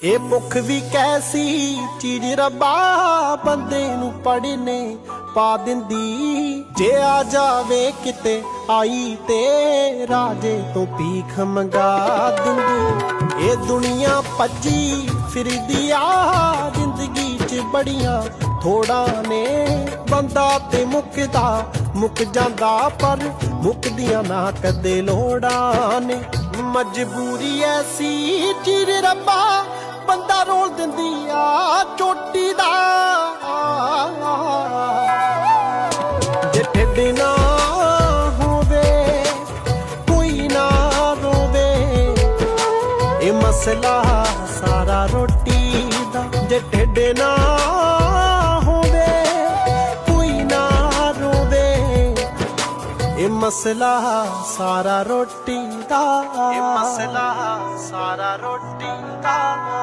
ਇਹ ਭੁੱਖ ਵੀ ਕੈਸੀ ਚੀਜ਼ ਰੱਬਾ ਬੰਦੇ ਨੂੰ ਪੜਨੇ ਪਾ ਦਿੰਦੀ। ਜੇ ਆ ਜਾਵੇ ਕਿਤੇ ਆਈ ਤੇ ਰਾਜੇ ਤੋਂ ਭੀਖ ਮੰਗਾ ਦਿੰਦੀ। ਇਹ ਦੁਨੀਆ ਭੱਜੀ ਫਿਰਦੀ ਆ ਜ਼ਿੰਦਗੀ 'ਚ ਬੜੀਆਂ ਥੋੜਾਂ ਨੇ। ਬੰਦਾ ਤੇ ਮੁੱਕ ਜਾਂਦਾ ਪਰ ਮੁੱਕਦੀਆਂ ਨਾ ਕਦੇ ਲੋੜਾਂ ਨੇ। ਮਜਬੂਰੀ ਐਸੀ ਚੀਜ਼ ਰੱਬਾ ਬੰਦਾ ਰੋਲ ਦਿੰਦੀ ਆ ਚੋਟੀ ਦਾ। ਜੇ ਢਿੱਡ ਨਾ ਹੋਵੇ ਕੋਈ ਨਾ ਰੋਵੇ, ਇਹ ਮਸਲਾ ਸਾਰਾ ਰੋਟੀ ਦਾ। ਜੇ ਢਿੱਡ ਨਾ ਹੋਵੇ ਕੋਈ ਨਾ ਰੋਵੇ, ਇਹ ਮਸਲਾ ਸਾਰਾ ਰੋਟੀ ਦਾ। ਇਹ ਮਸਲਾ ਸਾਰਾ ਰੋਟੀ ਦਾ।